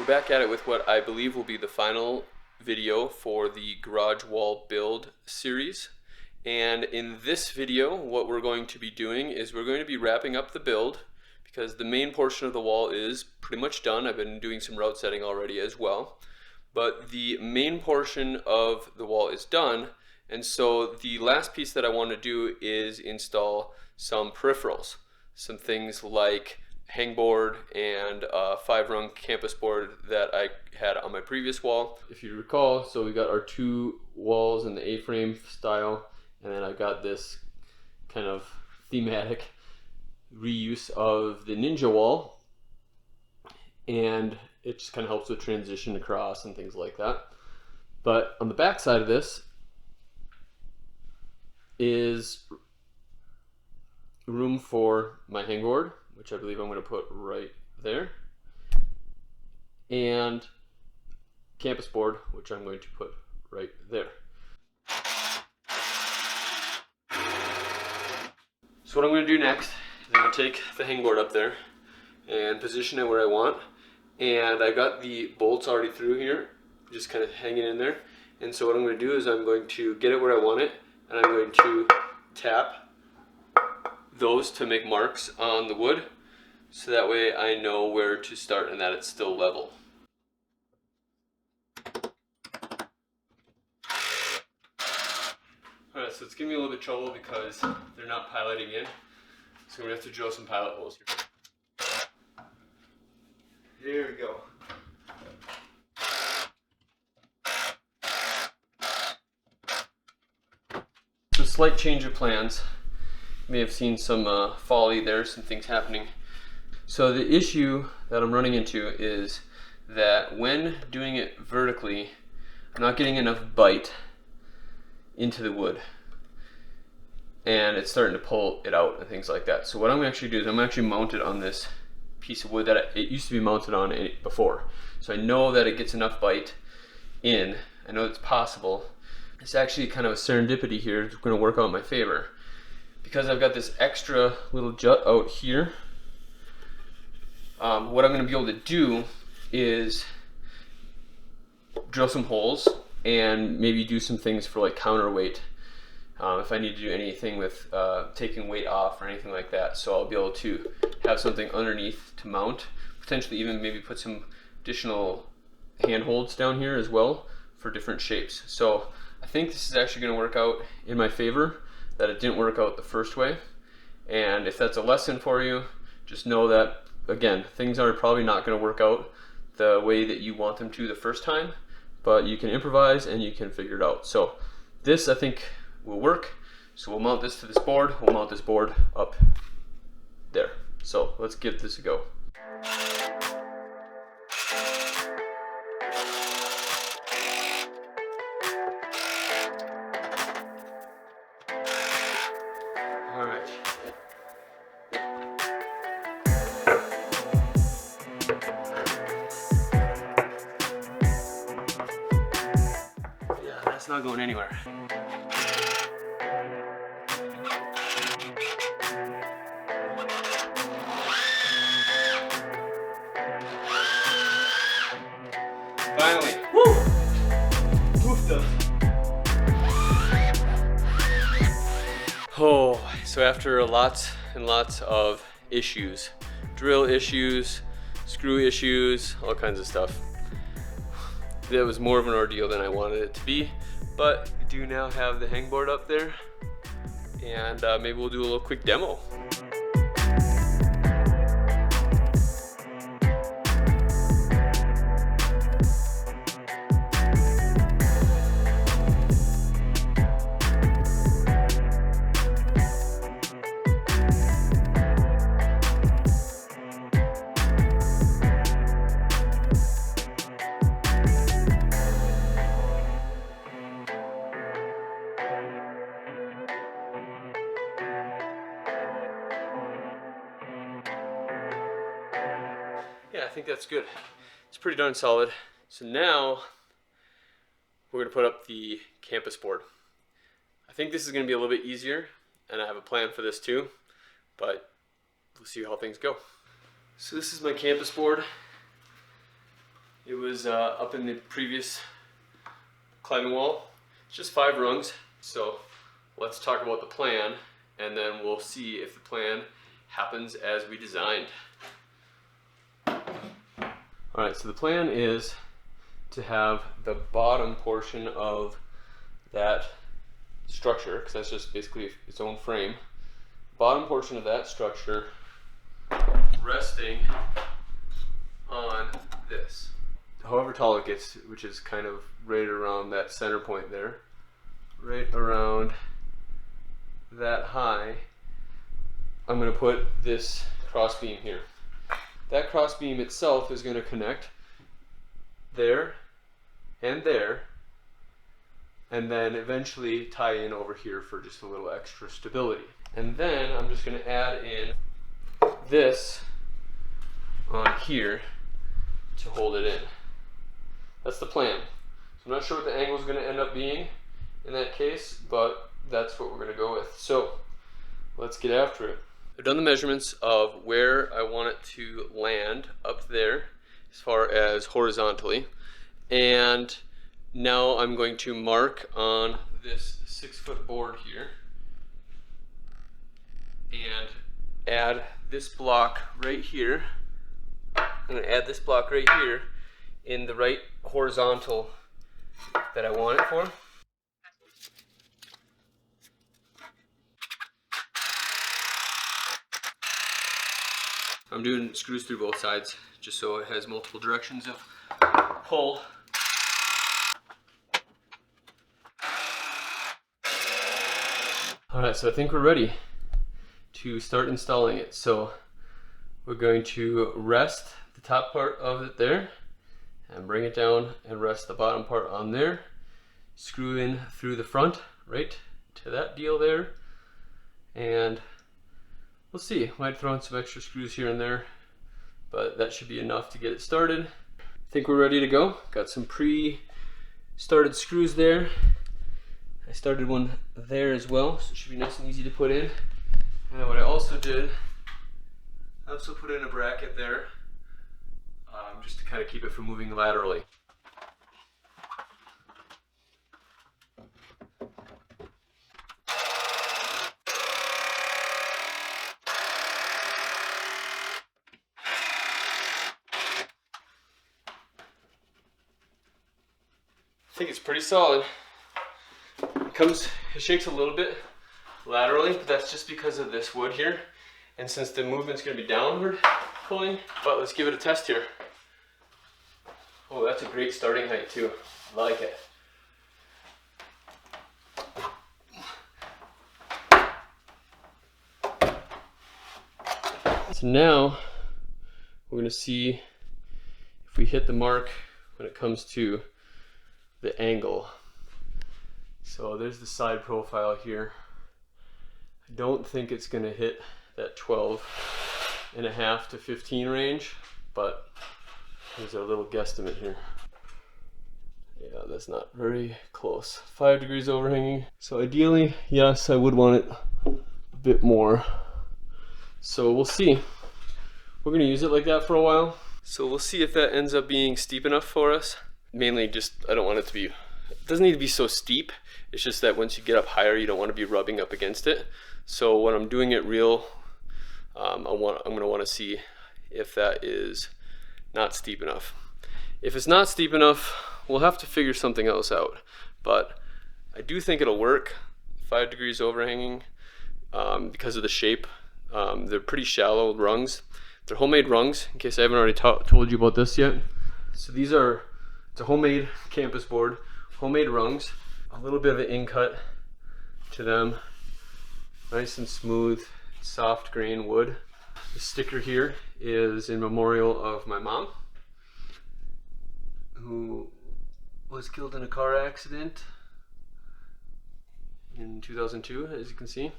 back at it with what I believe will be the final video for the garage wall build series. And in this video, what we're going to be doing is we're going to be wrapping up the build because the main portion of the wall is pretty much done. I've been doing some route setting already as well. But the main portion of the wall is done. And so the last piece that I want to do is install some peripherals. Some things like Hangboard and a 5-rung campus board that I had on my previous wall. If you recall, so we got our two walls in the A-frame style, and then I got this kind of thematic reuse of the Ninja wall, and it just kind of helps with transition across and things like that. But on the back side of this is room for my hangboard, which I believe I'm going to put right there, and campus board, which I'm going to put right there. So what I'm going to do next is I'm going to take the hangboard up there and position it where I want, and I got the bolts already through here, just kind of hanging in there. And so what I'm going to do is I'm going to get it where I want it, and I'm going to tap those to make marks on the wood, so that way I know where to start and that it's still level. Alright, so it's giving me a little bit of trouble because they're not piloting in, so we're going to have to drill some pilot holes here. There we go. So slight change of plans. You may have seen some folly there, some things happening. So the issue that I'm running into is that when doing it vertically, I'm not getting enough bite into the wood, and it's starting to pull it out and things like that. So what I'm actually do is I'm actually mount it on this piece of wood that it used to be mounted on before. So I know that it gets enough bite in. I know it's possible. It's actually kind of a serendipity here. It's going to work out in my favor because I've got this extra little jut out here. What I'm going to be able to do is drill some holes and maybe do some things for like counterweight if I need to do anything with taking weight off or anything like that. So I'll be able to have something underneath to mount, potentially even maybe put some additional handholds down here as well for different shapes. So I think this is actually going to work out in my favor, that it didn't work out the first way. And if that's a lesson for you, just know that, again, things are probably not going to work out the way that you want them to the first time, but you can improvise and you can figure it out. So this, I think, will work. So we'll mount this to this board. We'll mount this board up there. So let's give this a go. All right. It's not going anywhere. Finally. Woo! Poofed us. Oh, so after lots and lots of issues, drill issues, screw issues, all kinds of stuff, that was more of an ordeal than I wanted it to be. But we do now have the hangboard up there, and maybe we'll do a little quick demo. Yeah, I think that's good. It's pretty darn solid. So now we're going to put up the campus board. I think this is going to be a little bit easier, and I have a plan for this too, but we'll see how things go. So this is my campus board, It was up in the previous climbing wall. It's just 5 rungs. So let's talk about the plan, and then we'll see if the plan happens as we designed. Alright, so the plan is to have the bottom portion of that structure, because that's just basically its own frame, bottom portion of that structure resting on this. However tall it gets, which is kind of right around that center point there, right around that high, I'm going to put this cross beam here. That cross beam itself is going to connect there, and then eventually tie in over here for just a little extra stability. And then I'm just going to add in this on here to hold it in. That's the plan. So I'm not sure what the angle is going to end up being in that case, but that's what we're going to go with. So let's get after it. I've done the measurements of where I want it to land up there as far as horizontally, and now I'm going to mark on this 6-foot board here and add this block right here. I'm going to add this block right here in the right horizontal that I want it for. I'm doing screws through both sides just so it has multiple directions of pull. Alright, so I think we're ready to start installing it. So we're going to rest the top part of it there and bring it down and rest the bottom part on there. Screw in through the front right to that deal there, and we'll see. Might throw in some extra screws here and there, but that should be enough to get it started. I think we're ready to go. Got some pre-started screws there. I started one there as well, so it should be nice and easy to put in. And then what I also did, I also put in a bracket there, just to kind of keep it from moving laterally. I think it's pretty solid. It shakes a little bit laterally, but that's just because of this wood here. And since the movement's going to be downward pulling, but let's give it a test here. Oh, that's a great starting height too. I like it. So now we're going to see if we hit the mark when it comes to the angle. So there's the side profile here. I don't think it's going to hit that 12.5 to 15 range, but there's our little guesstimate here. Yeah, that's not very close. 5 degrees overhanging. So ideally, yes, I would want it a bit more. So we'll see. We're going to use it like that for a while. So we'll see if that ends up being steep enough for us. Mainly just, I don't want it to be, it doesn't need to be so steep. It's just that once you get up higher, you don't want to be rubbing up against it. So when I'm doing it real, I'm going to want to see if that is not steep enough. If it's not steep enough, we'll have to figure something else out. But I do think it'll work. 5 degrees overhanging because of the shape. They're pretty shallow rungs. They're homemade rungs, in case I haven't already told you about this yet. So these are, it's a homemade campus board, homemade rungs, a little bit of an in-cut to them, nice and smooth, soft grain wood. The sticker here is in memorial of my mom, who was killed in a car accident in 2002, as you can see.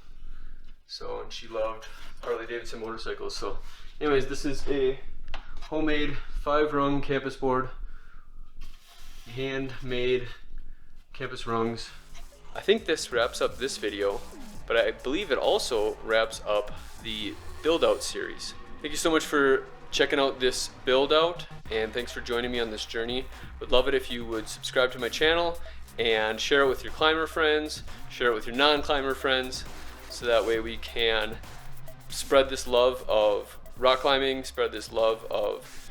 So, and she loved Harley-Davidson motorcycles. So anyways, this is a homemade 5-rung campus board, handmade campus rungs. I think this wraps up this video, but I believe it also wraps up the build out series. Thank you so much for checking out this build out, and thanks for joining me on this journey. Would love it if you would subscribe to my channel and share it with your climber friends, share it with your non-climber friends, so that way we can spread this love of rock climbing, spread this love of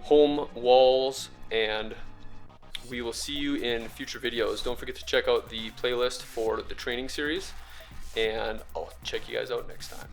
home walls, and we will see you in future videos. Don't forget to check out the playlist for the training series, and I'll check you guys out next time.